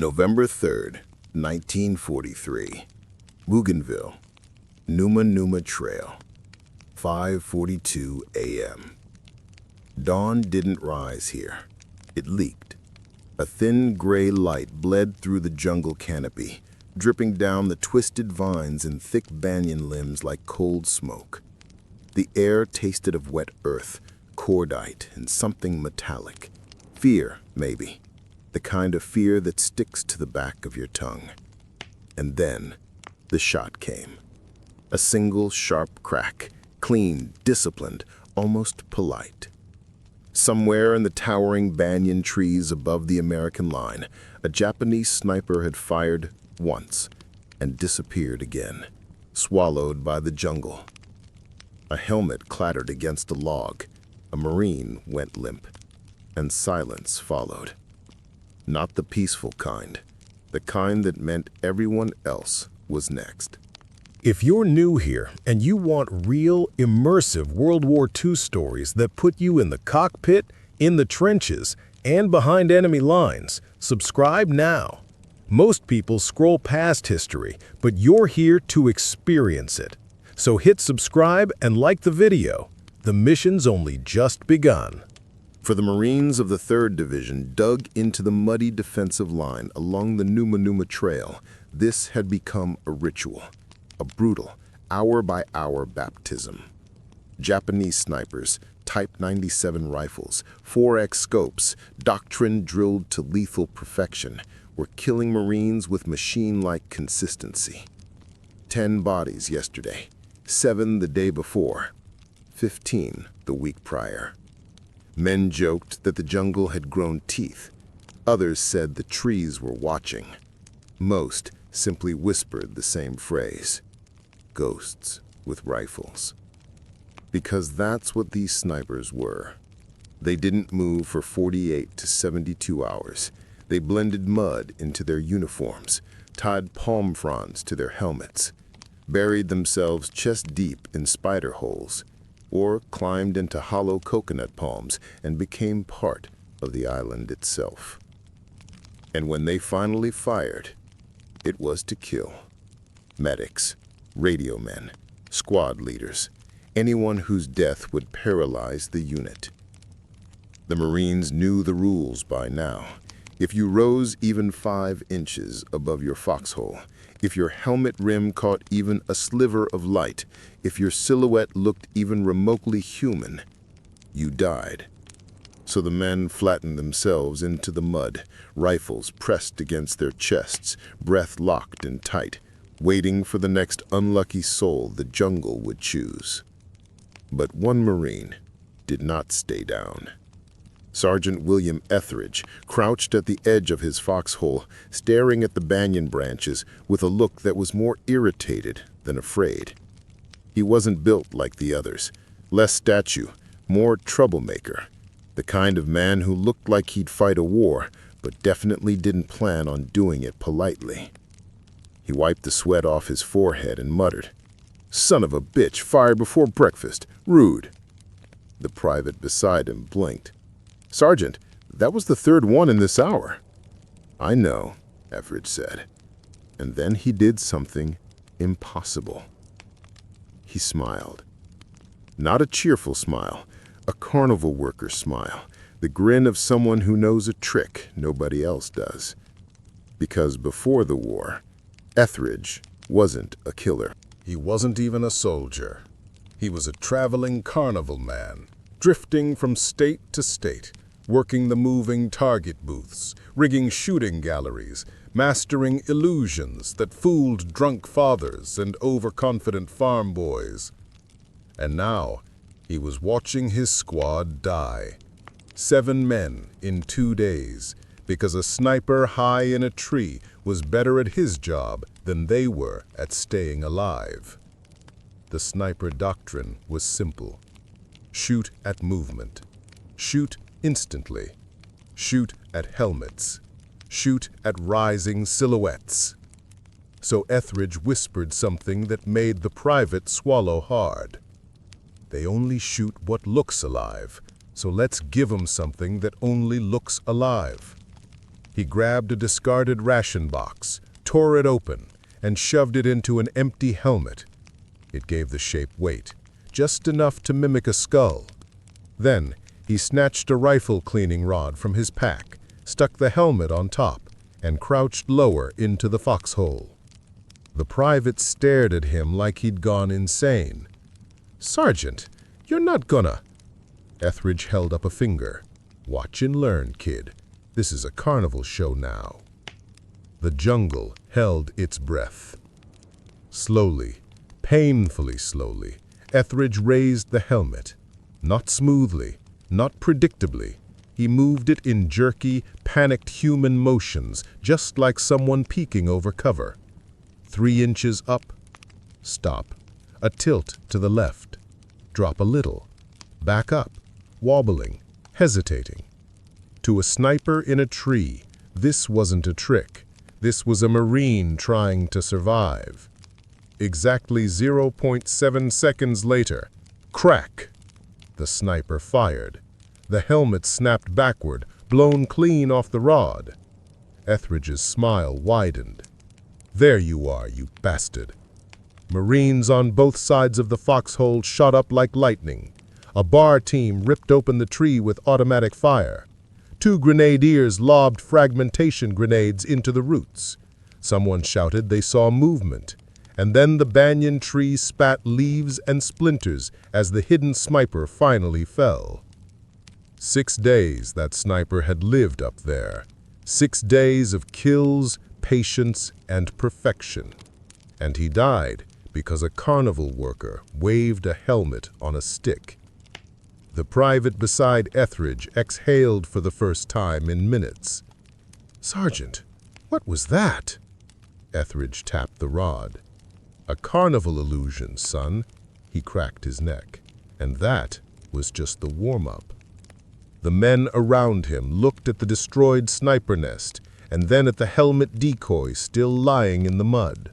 November 3rd, 1943. Bougainville, Numa Trail, 5:42 a.m. Dawn didn't rise here. It leaked. A thin gray light bled through the jungle canopy, dripping down the twisted vines and thick banyan limbs like cold smoke. The air tasted of wet earth, cordite, and something metallic. Fear, maybe. The kind of fear that sticks to the back of your tongue. And then, the shot came. A single sharp crack, clean, disciplined, almost polite. Somewhere in the towering banyan trees above the American line, a Japanese sniper had fired once and disappeared again, swallowed by the jungle. A helmet clattered against a log, a Marine went limp, and silence followed. Not the peaceful kind, the kind that meant everyone else was next. If you're new here and you want real, immersive World War II stories that put you in the cockpit, in the trenches, and behind enemy lines, subscribe now. Most people scroll past history, but you're here to experience it. So hit subscribe and like the video. The mission's only just begun. For the Marines of the 3rd Division dug into the muddy defensive line along the Numa Trail, this had become a ritual, a brutal, hour-by-hour baptism. Japanese snipers, Type 97 rifles, 4X scopes, doctrine drilled to lethal perfection, were killing Marines with machine-like consistency. 10 bodies yesterday, 7 the day before, 15 the week prior. Men joked that the jungle had grown teeth. Others said the trees were watching. Most simply whispered the same phrase: ghosts with rifles. Because that's what these snipers were. They didn't move for 48 to 72 hours. They blended mud into their uniforms, tied palm fronds to their helmets, buried themselves chest deep in spider holes, or climbed into hollow coconut palms and became part of the island itself. And when they finally fired, it was to kill. Medics, radio men, squad leaders, anyone whose death would paralyze the unit. The Marines knew the rules by now. If you rose even 5 inches above your foxhole, if your helmet rim caught even a sliver of light, if your silhouette looked even remotely human, you died. So the men flattened themselves into the mud, rifles pressed against their chests, breath locked and tight, waiting for the next unlucky soul the jungle would choose. But one Marine did not stay down. Sergeant William Ethridge crouched at the edge of his foxhole, staring at the banyan branches with a look that was more irritated than afraid. He wasn't built like the others, less statue, more troublemaker, the kind of man who looked like he'd fight a war, but definitely didn't plan on doing it politely. He wiped the sweat off his forehead and muttered, "Son of a bitch, fired before breakfast, rude." The private beside him blinked. "Sergeant, that was the 3rd one in this hour." "I know," Ethridge said. And then he did something impossible. He smiled. Not a cheerful smile, a carnival worker smile, the grin of someone who knows a trick nobody else does. Because before the war, Ethridge wasn't a killer. He wasn't even a soldier. He was a traveling carnival man, drifting from state to state, working the moving target booths, rigging shooting galleries, mastering illusions that fooled drunk fathers and overconfident farm boys. And now he was watching his squad die. 7 men in 2 days, because a sniper high in a tree was better at his job than they were at staying alive. The sniper doctrine was simple. Shoot at movement. Shoot instantly. Shoot at helmets. Shoot at rising silhouettes. So Ethridge whispered something that made the private swallow hard. They only shoot what looks alive, so let's give 'em something that only looks alive. He grabbed a discarded ration box, tore it open, and shoved it into an empty helmet. It gave the shape weight, just enough to mimic a skull. Then, he snatched a rifle cleaning rod from his pack, stuck the helmet on top, and crouched lower into the foxhole. The private stared at him like he'd gone insane. "Sergeant, you're not gonna—" Ethridge held up a finger. "Watch and learn, kid. This is a carnival show now." The jungle held its breath. Slowly, painfully slowly, Ethridge raised the helmet. Not smoothly, not predictably. He moved it in jerky, panicked human motions, just like someone peeking over cover. 3 inches up. Stop. A tilt to the left. Drop a little. Back up. Wobbling. Hesitating. To a sniper in a tree, this wasn't a trick. This was a Marine trying to survive. Exactly 0.7 seconds later, crack! The sniper fired. The helmet snapped backward, blown clean off the rod. Ethridge's smile widened. "There you are, you bastard." Marines on both sides of the foxhole shot up like lightning. A bar team ripped open the tree with automatic fire. 2 grenadiers lobbed fragmentation grenades into the roots. Someone shouted they saw movement. And then the banyan tree spat leaves and splinters as the hidden sniper finally fell. 6 days that sniper had lived up there. 6 days of kills, patience, and perfection. And he died because a carnival worker waved a helmet on a stick. The private beside Ethridge exhaled for the first time in minutes. "Sergeant, what was that?" Ethridge tapped the rod. "A carnival illusion, son." He cracked his neck. And that was just the warm-up. The men around him looked at the destroyed sniper nest and then at the helmet decoy still lying in the mud.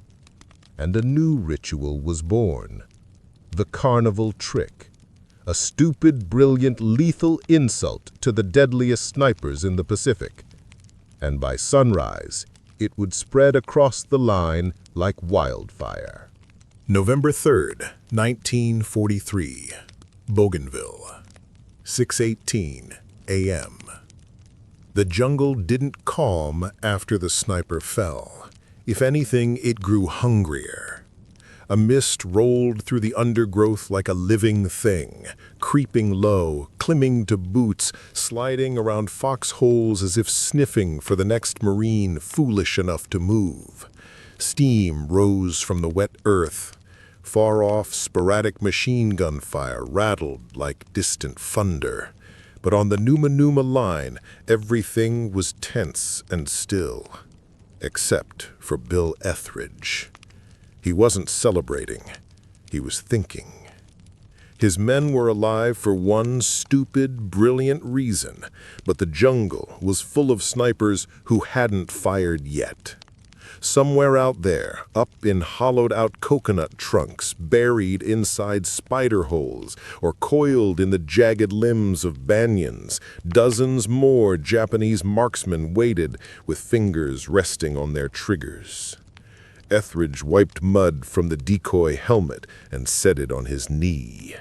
And a new ritual was born. The Carnival Trick. A stupid, brilliant, lethal insult to the deadliest snipers in the Pacific. And by sunrise, it would spread across the line like wildfire. November 3rd, 1943, Bougainville, 6:18 a.m. The jungle didn't calm after the sniper fell. If anything, it grew hungrier. A mist rolled through the undergrowth like a living thing, creeping low, climbing to boots, sliding around foxholes as if sniffing for the next Marine foolish enough to move. Steam rose from the wet earth. Far off, sporadic machine gun fire rattled like distant thunder. But on the Numa line, everything was tense and still, except for Bill Ethridge. He wasn't celebrating. He was thinking. His men were alive for one stupid, brilliant reason, but the jungle was full of snipers who hadn't fired yet. Somewhere out there, up in hollowed-out coconut trunks, buried inside spider holes, or coiled in the jagged limbs of banyans, dozens more Japanese marksmen waited with fingers resting on their triggers. Ethridge wiped mud from the decoy helmet and set it on his knee.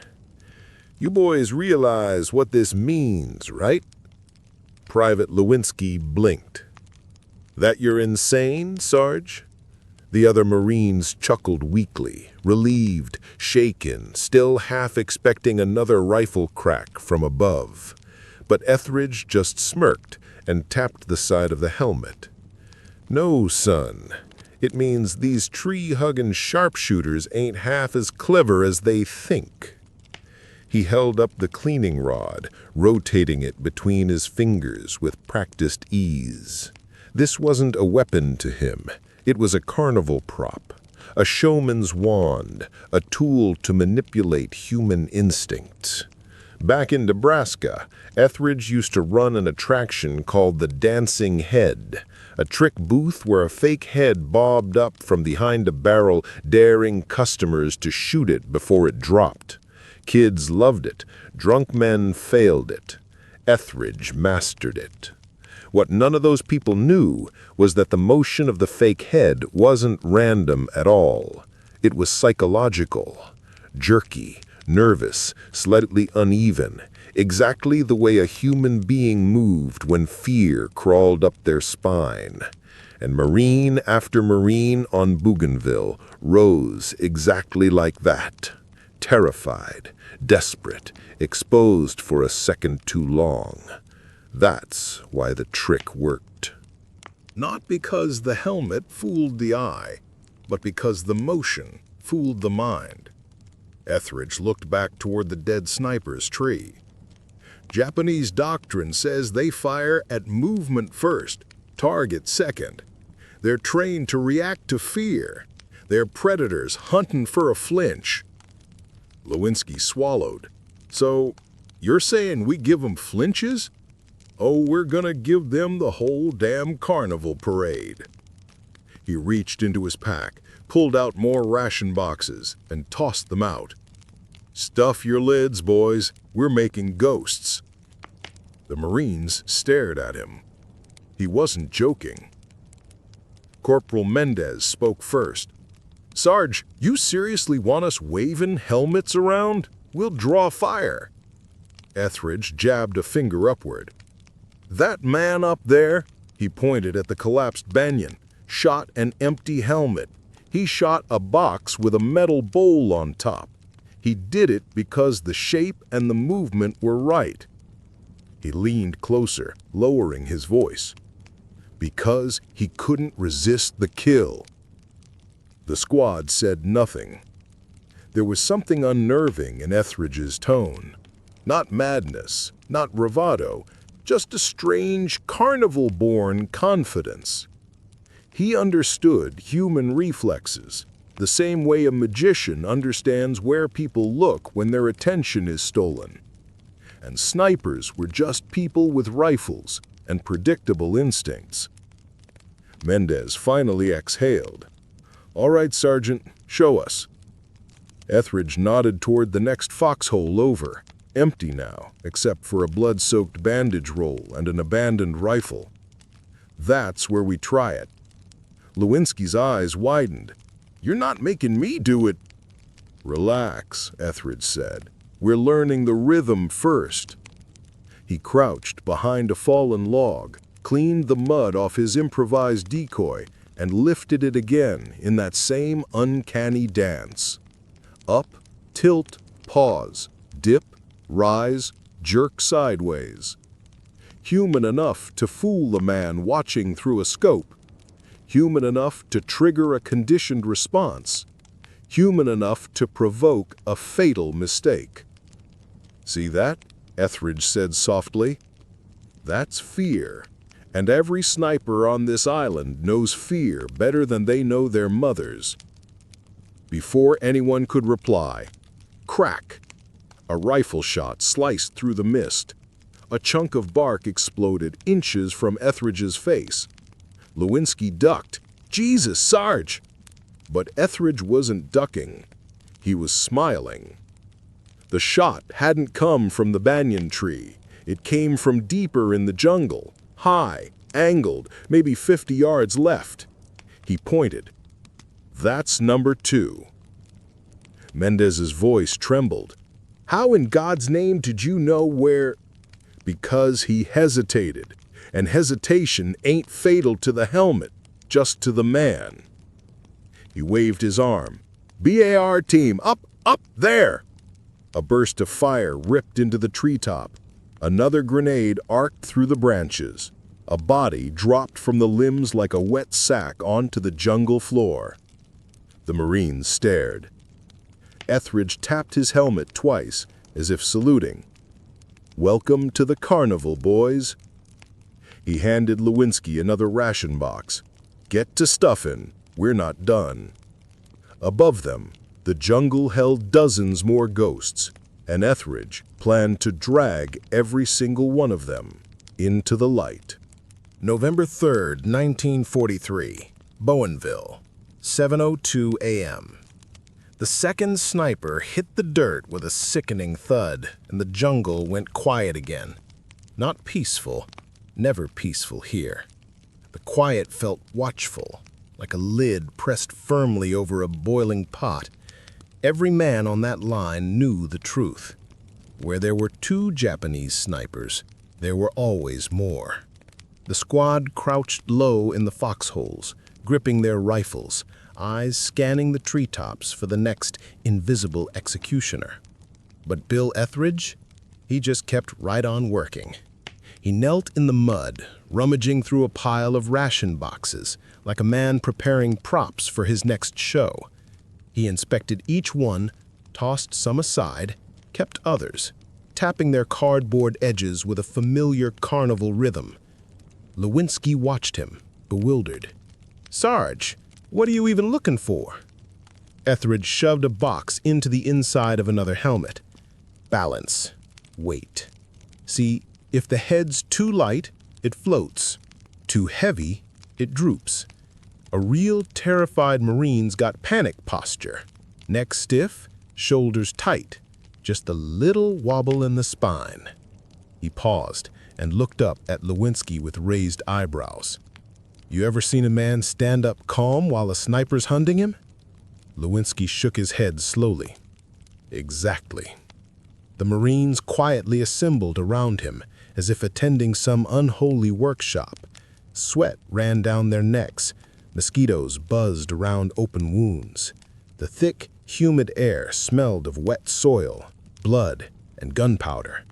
"You boys realize what this means, right?" Private Lewinsky blinked. "That you're insane, Sarge?" The other Marines chuckled weakly, relieved, shaken, still half expecting another rifle crack from above. But Ethridge just smirked and tapped the side of the helmet. "No, son. It means these tree-hugging sharpshooters ain't half as clever as they think." He held up the cleaning rod, rotating it between his fingers with practiced ease. This wasn't a weapon to him. It was a carnival prop, a showman's wand, a tool to manipulate human instincts. Back in Nebraska, Ethridge used to run an attraction called the Dancing Head, a trick booth where a fake head bobbed up from behind a barrel, daring customers to shoot it before it dropped. Kids loved it. Drunk men failed it. Ethridge mastered it. What none of those people knew was that the motion of the fake head wasn't random at all. It was psychological, jerky, nervous, slightly uneven, exactly the way a human being moved when fear crawled up their spine. And Marine after Marine on Bougainville rose exactly like that, terrified, desperate, exposed for a second too long. That's why the trick worked. Not because the helmet fooled the eye, but because the motion fooled the mind. Ethridge looked back toward the dead sniper's tree. Japanese doctrine says they fire at movement first, target second. They're trained to react to fear. They're predators hunting for a flinch. Lewinsky swallowed. So, you're saying we give them flinches? Oh, we're gonna give them the whole damn carnival parade. He reached into his pack, pulled out more ration boxes, and tossed them out. Stuff your lids, boys. We're making ghosts. The Marines stared at him. He wasn't joking. Corporal Mendez spoke first. Sarge, you seriously want us waving helmets around? We'll draw fire. Ethridge jabbed a finger upward. That man up there, he pointed at the collapsed banyan, shot an empty helmet. He shot a box with a metal bowl on top. He did it because the shape and the movement were right. He leaned closer, lowering his voice. Because he couldn't resist the kill. The squad said nothing. There was something unnerving in Ethridge's tone. Not madness, not bravado, just a strange carnival-born confidence. He understood human reflexes, the same way a magician understands where people look when their attention is stolen. And snipers were just people with rifles and predictable instincts. Mendez finally exhaled. All right, Sergeant, show us. Ethridge nodded toward the next foxhole over, empty now, except for a blood-soaked bandage roll and an abandoned rifle. That's where we try it. Lewinsky's eyes widened. You're not making me do it. Relax, Ethridge said. We're learning the rhythm first. He crouched behind a fallen log, cleaned the mud off his improvised decoy, and lifted it again in that same uncanny dance. Up, tilt, pause, dip, rise, jerk sideways. Human enough to fool the man watching through a scope. Human enough to trigger a conditioned response. Human enough to provoke a fatal mistake. See that? Ethridge said softly. That's fear. And every sniper on this island knows fear better than they know their mothers. Before anyone could reply, crack! A rifle shot sliced through the mist. A chunk of bark exploded inches from Ethridge's face. Lewinsky ducked. Jesus, Sarge! But Ethridge wasn't ducking. He was smiling. The shot hadn't come from the banyan tree. It came from deeper in the jungle, high, angled, maybe 50 yards left. He pointed. That's number 2. Mendez's voice trembled. How in God's name did you know where? Because he hesitated, and hesitation ain't fatal to the helmet, just to the man. He waved his arm. BAR team, up, there! A burst of fire ripped into the treetop. Another grenade arced through the branches. A body dropped from the limbs like a wet sack onto the jungle floor. The Marines stared. Ethridge tapped his helmet twice, as if saluting. Welcome to the carnival, boys. He handed Lewinsky another ration box. Get to stuffing. We're not done. Above them, the jungle held dozens more ghosts, and Ethridge planned to drag every single one of them into the light. November 3rd, 1943, Bowenville, 7:02 a.m. The second sniper hit the dirt with a sickening thud, and the jungle went quiet again. Not peaceful, Never peaceful here. The quiet felt watchful, like a lid pressed firmly over a boiling pot. Every man on that line knew the truth. Where there were 2 Japanese snipers, there were always more. The squad crouched low in the foxholes, gripping their rifles, eyes scanning the treetops for the next invisible executioner. But Bill Ethridge, he just kept right on working. He knelt in the mud, rummaging through a pile of ration boxes, like a man preparing props for his next show. He inspected each one, tossed some aside, kept others, tapping their cardboard edges with a familiar carnival rhythm. Lewinsky watched him, bewildered. "Sarge, what are you even looking for?" Ethridge shoved a box into the inside of another helmet. Balance. Weight. See, if the head's too light, it floats. Too heavy, it droops. A real terrified Marine's got panic posture. Neck stiff, shoulders tight. Just a little wobble in the spine. He paused and looked up at Lewinsky with raised eyebrows. "You ever seen a man stand up calm while a sniper's hunting him?" Lewinsky shook his head slowly. "Exactly." The Marines quietly assembled around him, as if attending some unholy workshop. Sweat ran down their necks. Mosquitoes buzzed around open wounds. The thick, humid air smelled of wet soil, blood, and gunpowder.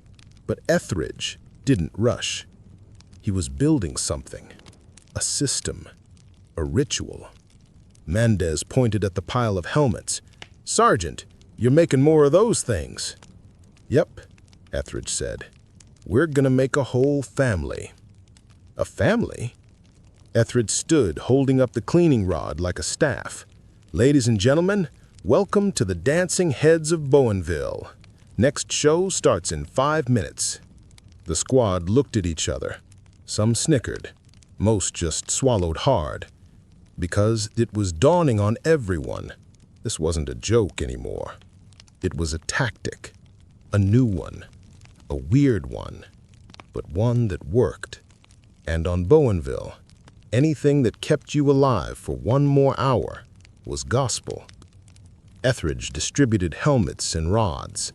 But Ethridge didn't rush. He was building something. A system. A ritual. Mendez pointed at the pile of helmets. "Sergeant, you're making more of those things." "Yep," Ethridge said. "We're gonna make a whole family." "A family?" Ethridge stood, holding up the cleaning rod like a staff. "Ladies and gentlemen, welcome to the Dancing Heads of Bowenville. Next show starts in 5 minutes." The squad looked at each other. Some snickered. Most just swallowed hard. Because it was dawning on everyone. This wasn't a joke anymore. It was a tactic. A new one. A weird one. But one that worked. And on Bowenville, anything that kept you alive for 1 more hour was gospel. Ethridge distributed helmets and rods.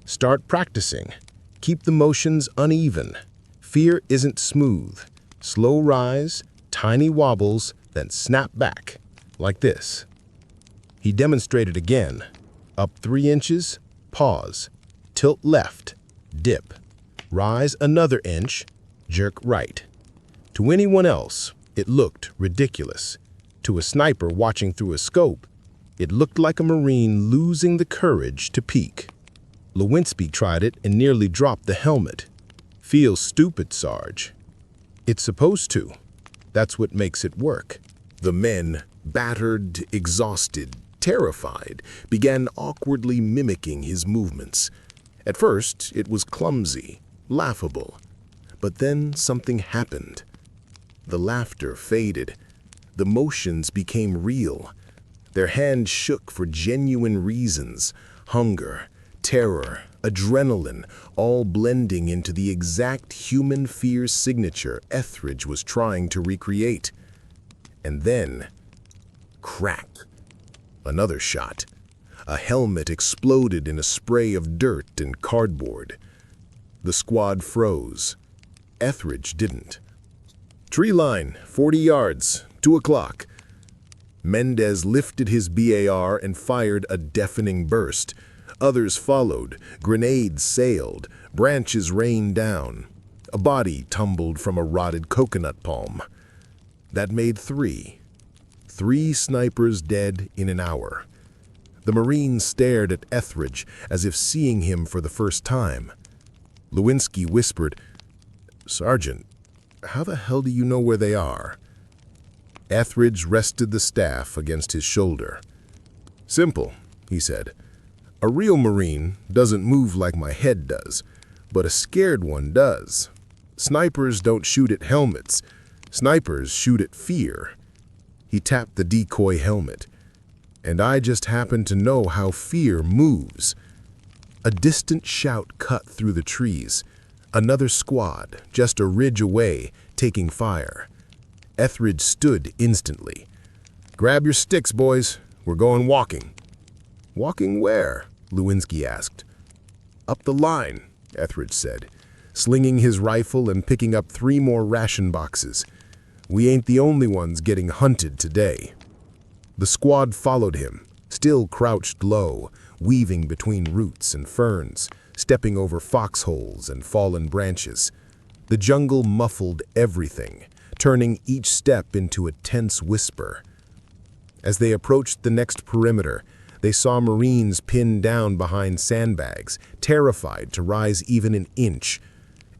"Start practicing. Keep the motions uneven. Fear isn't smooth. Slow rise, tiny wobbles, then snap back, like this." He demonstrated again. Up 3 inches, pause. Tilt left, dip. Rise another inch, jerk right. To anyone else, it looked ridiculous. To a sniper watching through a scope, it looked like a Marine losing the courage to peek. Lewinsky tried it and nearly dropped the helmet. "Feels stupid, Sarge." "It's supposed to. That's what makes it work." The men, battered, exhausted, terrified, began awkwardly mimicking his movements. At first, it was clumsy, laughable. But then something happened. The laughter faded. The motions became real. Their hands shook for genuine reasons. Hunger, terror, adrenaline, all blending into the exact human fear signature Ethridge was trying to recreate. And then, crack. Another shot. A helmet exploded in a spray of dirt and cardboard. The squad froze. Ethridge didn't. "Tree line, 40 yards, 2 o'clock. Mendez lifted his BAR and fired a deafening burst. Others followed. Grenades sailed. Branches rained down. A body tumbled from a rotted coconut palm. That made 3. 3 snipers dead in an hour. The Marines stared at Ethridge as if seeing him for the first time. Lewinsky whispered, "Sergeant, how the hell do you know where they are?" Ethridge rested the staff against his shoulder. "Simple," he said. "A real Marine doesn't move like my head does, but a scared one does. Snipers don't shoot at helmets. Snipers shoot at fear." He tapped the decoy helmet. "And I just happen to know how fear moves." A distant shout cut through the trees. Another squad, just a ridge away, taking fire. Ethridge stood instantly. "Grab your sticks, boys. We're going walking." "Walking where?" Lewinsky asked. "Up the line," Ethridge said, slinging his rifle and picking up 3 more ration boxes. "We ain't the only ones getting hunted today." The squad followed him, still crouched low, weaving between roots and ferns, stepping over foxholes and fallen branches. The jungle muffled everything, turning each step into a tense whisper. As they approached the next perimeter, they saw Marines pinned down behind sandbags, terrified to rise even an inch.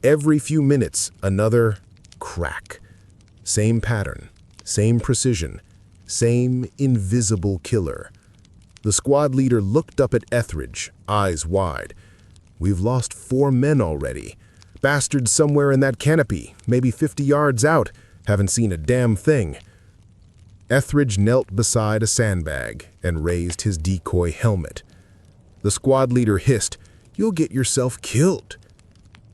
Every few minutes, another crack. Same pattern, same precision, same invisible killer. The squad leader looked up at Ethridge, eyes wide. "We've lost 4 men already. Bastards somewhere in that canopy, maybe 50 yards out. Haven't seen a damn thing." Ethridge knelt beside a sandbag and raised his decoy helmet. The squad leader hissed, "You'll get yourself killed."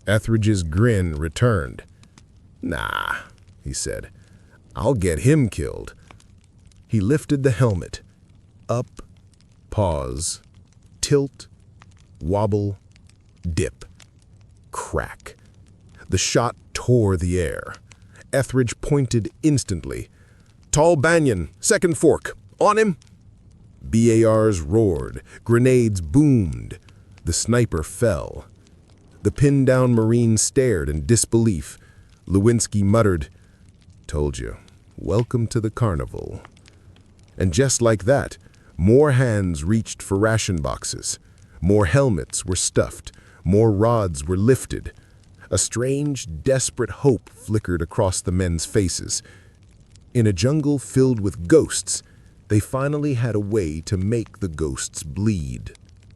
Etheridge's grin returned. "Nah," he said. "I'll get him killed." He lifted the helmet. Up, pause, tilt, wobble, dip, crack. The shot tore the air. Ethridge pointed instantly. "Tall Banyan, second fork. On him!" BARs roared. Grenades boomed. The sniper fell. The pinned-down Marine stared in disbelief. Lewinsky muttered, "Told you. Welcome to the carnival." And just like that, more hands reached for ration boxes. More helmets were stuffed. More rods were lifted. A strange, desperate hope flickered across the men's faces. In a jungle filled with ghosts, they finally had a way to make the ghosts bleed.